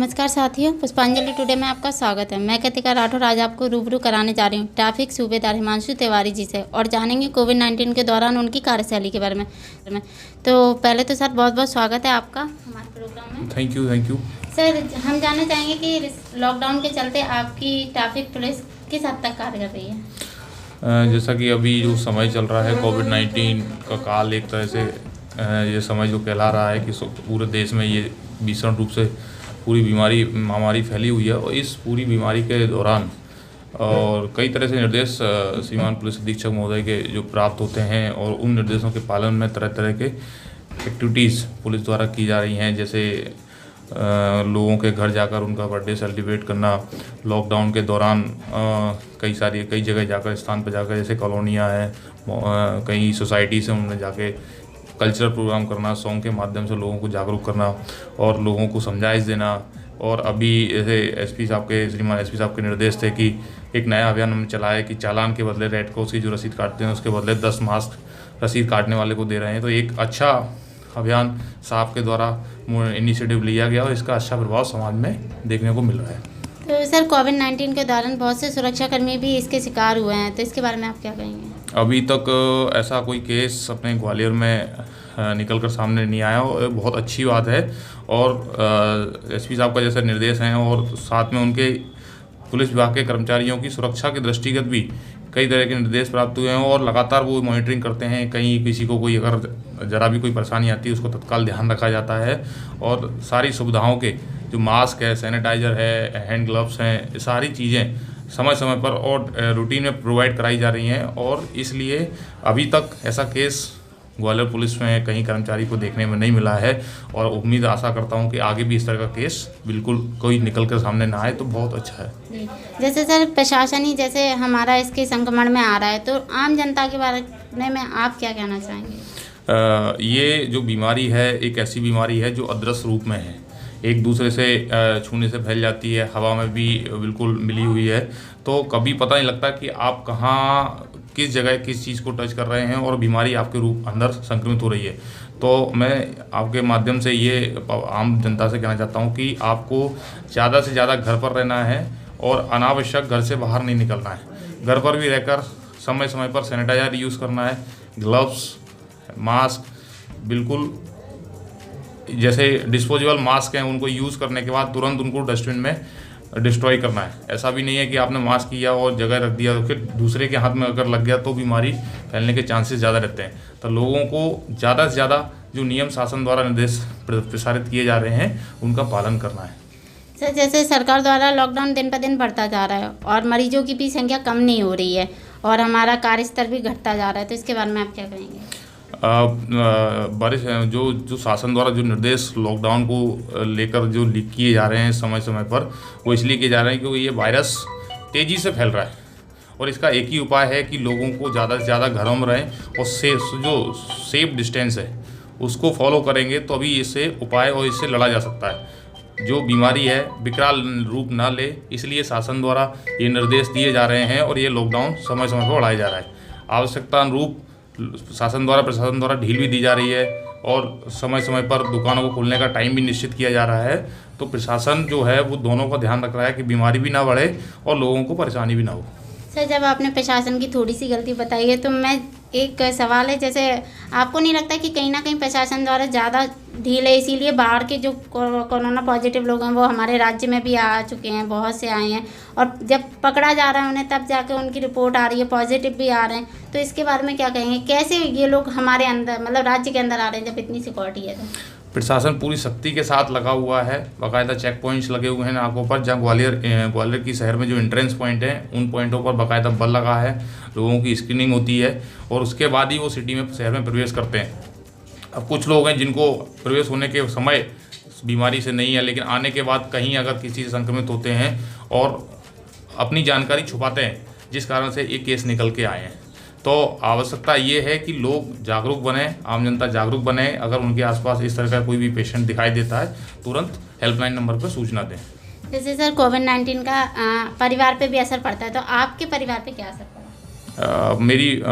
नमस्कार साथियों, पुष्पांजलि टुडे में आपका स्वागत है। मैं कृतिका राठौर आज आपको रूबरू कराने जा रही हूँ ट्रैफिक सूबेदार हिमांशु तिवारी जी से और जानेंगे कोविड-19 के दौरान उनकी कार्यशैली के बारे में। तो पहले तो सर बहुत बहुत स्वागत है आपका हमारे प्रोग्राम में। Thank you. सर, हम जानना चाहेंगे कि लॉकडाउन के चलते आपकी ट्रैफिक पुलिस किस हद तक कार्य कर रही है। जैसा कि अभी जो समय चल रहा है कोविड-19 का काल, एक तरह से ये समय जो कहला रहा है कि पूरे देश में ये भीषण रूप से पूरी महामारी फैली हुई है। और इस पूरी बीमारी के दौरान और कई तरह से निर्देश श्रीमान पुलिस अधीक्षक महोदय के जो प्राप्त होते हैं और उन निर्देशों के पालन में तरह तरह के एक्टिविटीज़ पुलिस द्वारा की जा रही हैं। जैसे लोगों के घर जाकर उनका बर्थडे सेलिब्रेट करना, लॉकडाउन के दौरान कई जगह जाकर स्थान पर जाकर, जैसे कॉलोनियाँ हैं, कई सोसाइटी से उन्होंने जाके कल्चरल प्रोग्राम करना, सॉन्ग के माध्यम से लोगों को जागरूक करना और लोगों को समझाइश देना। और अभी जैसे श्रीमान एसपी साहब के निर्देश थे कि एक नया अभियान हमने चलाया कि चालान के बदले रेड क्रॉस की जो रसीद काटते हैं उसके बदले 10 मास्क रसीद काटने वाले को दे रहे हैं। तो एक अच्छा अभियान साहब के द्वारा इनिशिएटिव लिया गया और इसका अच्छा प्रभाव समाज में देखने को मिल रहा है। तो सर, कोविड-19 के दौरान बहुत से सुरक्षाकर्मी भी इसके शिकार हुए हैं, तो इसके बारे में आप क्या कहेंगे। अभी तक ऐसा कोई केस अपने ग्वालियर में निकल कर सामने नहीं आया और बहुत अच्छी बात है। और एसपी साहब का जैसे निर्देश हैं और साथ में उनके पुलिस विभाग के कर्मचारियों की सुरक्षा के दृष्टिगत भी कई तरह के निर्देश प्राप्त हुए हैं और लगातार वो मॉनिटरिंग करते हैं। कहीं किसी को कोई अगर ज़रा भी कोई परेशानी आती है उसको तत्काल ध्यान रखा जाता है और सारी सुविधाओं के जो मास्क है, सैनिटाइज़र है, हैंड ग्लव्स हैं, सारी चीज़ें समय समय पर और रूटीन में प्रोवाइड कराई जा रही हैं। और इसलिए अभी तक ऐसा केस ग्वालियर पुलिस में कहीं कर्मचारी को देखने में नहीं मिला है और उम्मीद आशा करता हूं कि आगे भी इस तरह का केस बिल्कुल कोई निकल कर सामने ना आए तो बहुत अच्छा है। जैसे सर, प्रशासन ही जैसे हमारा इसके संक्रमण में आ रहा है, तो आम जनता के बारे में आप क्या कहना चाहेंगे। ये जो बीमारी है एक ऐसी बीमारी है जो अदृश्य रूप में है, एक दूसरे से छूने से फैल जाती है, हवा में भी बिल्कुल मिली हुई है। तो कभी पता नहीं लगता कि आप कहाँ किस जगह किस चीज़ को टच कर रहे हैं और बीमारी आपके रूप अंदर संक्रमित हो रही है। तो मैं आपके माध्यम से ये आम जनता से कहना चाहता हूँ कि आपको ज़्यादा से ज़्यादा घर पर रहना है और अनावश्यक घर से बाहर नहीं निकलना है। घर पर भी रहकर समय समय पर सैनिटाइजर यूज़ करना है, ग्लव्स, मास्क, बिल्कुल जैसे डिस्पोजेबल मास्क हैं उनको यूज़ करने के बाद तुरंत उनको डस्टबिन में डिस्ट्रॉय करना है। ऐसा भी नहीं है कि आपने मास्क किया और जगह रख दिया फिर दूसरे के हाथ में अगर लग गया तो बीमारी फैलने के चांसेस ज़्यादा रहते हैं। तो लोगों को ज़्यादा से ज़्यादा जो नियम शासन द्वारा निर्देश प्रसारित किए जा रहे हैं उनका पालन करना है। सर, जैसे सरकार द्वारा लॉकडाउन दिन पर दिन बढ़ता जा रहा है और मरीजों की भी संख्या कम नहीं हो रही है और हमारा कार्यस्तर भी घटता जा रहा है, तो इसके बारे में आप क्या कहेंगे। बारिश जो शासन द्वारा जो निर्देश लॉकडाउन को लेकर जो लीक किए जा रहे हैं समय समय पर, वो इसलिए किए जा रहे हैं क्योंकि ये वायरस तेज़ी से फैल रहा है और इसका एक ही उपाय है कि लोगों को ज़्यादा से ज़्यादा घरों में रहें और जो सेफ डिस्टेंस है उसको फॉलो करेंगे तो अभी इससे उपाय और इससे लड़ा जा सकता है। जो बीमारी है विकराल रूप ना ले, इसलिए शासन द्वारा ये निर्देश दिए जा रहे हैं और ये लॉकडाउन समय समय पर बढ़ाया जा रहा है। आवश्यकता अनुरूप प्रशासन द्वारा ढील भी दी जा रही है और समय समय पर दुकानों को खोलने का टाइम भी निश्चित किया जा रहा है। तो प्रशासन जो है वो दोनों का ध्यान रख रहा है कि बीमारी भी ना बढ़े और लोगों को परेशानी भी ना हो। सर, जब आपने प्रशासन की थोड़ी सी गलती बताई है तो मैं एक सवाल है, जैसे आपको नहीं लगता कि कहीं ना कहीं प्रशासन द्वारा ज़्यादा ढील है, इसीलिए बाहर के जो कोरोना पॉजिटिव लोग हैं वो हमारे राज्य में भी आ चुके हैं, बहुत से आए हैं और जब पकड़ा जा रहा है उन्हें तब जाके उनकी रिपोर्ट आ रही है, पॉजिटिव भी आ रहे हैं, तो इसके बारे में क्या कहेंगे। कैसे ये लोग हमारे अंदर मतलब राज्य के अंदर आ रहे हैं जब इतनी सिक्योरिटी है। तो प्रशासन पूरी सख्ती के साथ लगा हुआ है, बाकायदा चेक पॉइंट्स लगे हुए हैं नाकों पर। जहाँ ग्वालियर की शहर में जो एंट्रेंस पॉइंट हैं उन पॉइंटों पर बाकायदा बल लगा है, लोगों की स्क्रीनिंग होती है और उसके बाद ही वो सिटी में शहर में प्रवेश करते हैं। अब कुछ लोग हैं जिनको प्रवेश होने के समय बीमारी से नहीं है, लेकिन आने के बाद कहीं अगर किसी से संक्रमित होते हैं और अपनी जानकारी छुपाते हैं, जिस कारण से ये केस निकल के आए हैं। तो आवश्यकता ये है कि लोग जागरूक बने, आम जनता जागरूक बने। अगर उनके आसपास इस तरह का कोई भी पेशेंट दिखाई देता है तुरंत हेल्पलाइन नंबर पर सूचना दें। जैसे सर, कोविड-19 का परिवार पे भी असर पड़ता है, तो आपके परिवार पे क्या असर पड़ा। मेरी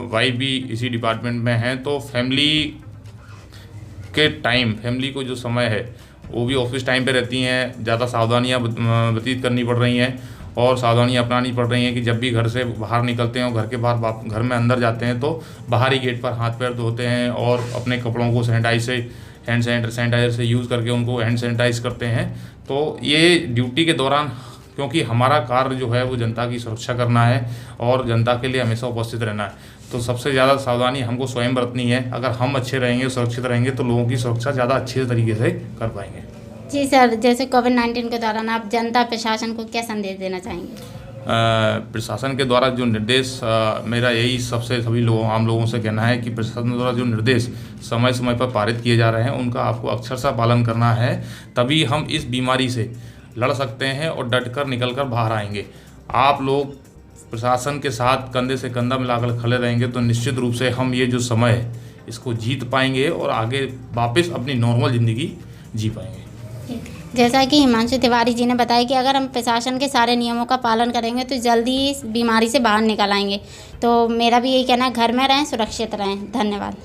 वाइफ भी इसी डिपार्टमेंट में है, तो फैमिली को जो समय है वो भी ऑफिस टाइम पे रहती हैं, ज़्यादा सावधानियाँ व्यतीत करनी पड़ रही हैं और सावधानियाँ अपनानी पड़ रही हैं कि जब भी घर से बाहर निकलते हैं और घर के बाहर घर में अंदर जाते हैं तो बाहरी गेट पर हाथ पैर धोते हैं और अपने कपड़ों को सैनिटाइज़र से यूज़ करके उनको हैंड सैनिटाइज करते हैं। तो ये ड्यूटी के दौरान, क्योंकि हमारा कार्य जो है वो जनता की सुरक्षा करना है और जनता के लिए हमेशा उपस्थित रहना है, तो सबसे ज़्यादा सावधानी हमको स्वयं बरतनी है। अगर हम अच्छे रहेंगे, सुरक्षित रहेंगे तो लोगों की सुरक्षा ज़्यादा अच्छे तरीके से कर पाएंगे। जी सर, जैसे कोविड-19 के दौरान आप जनता प्रशासन को क्या संदेश देना चाहेंगे? प्रशासन के द्वारा जो निर्देश, मेरा यही सभी लोगों आम लोगों से कहना है कि प्रशासन द्वारा जो निर्देश समय समय पर पारित किए जा रहे हैं उनका आपको अक्षरशः पालन करना है, तभी हम इस बीमारी से लड़ सकते हैं और डटकर निकलकर बाहर आएंगे। आप लोग प्रशासन के साथ कंधे से कंधा मिलाकर खड़े रहेंगे तो निश्चित रूप से हम ये जो समय है इसको जीत पाएंगे और आगे वापस अपनी नॉर्मल ज़िंदगी जी पाएंगे। जैसा कि हिमांशु तिवारी जी ने बताया कि अगर हम प्रशासन के सारे नियमों का पालन करेंगे तो जल्दी इस बीमारी से बाहर निकल आएंगे। तो मेरा भी यही कहना है, घर में रहें, सुरक्षित रहें। धन्यवाद।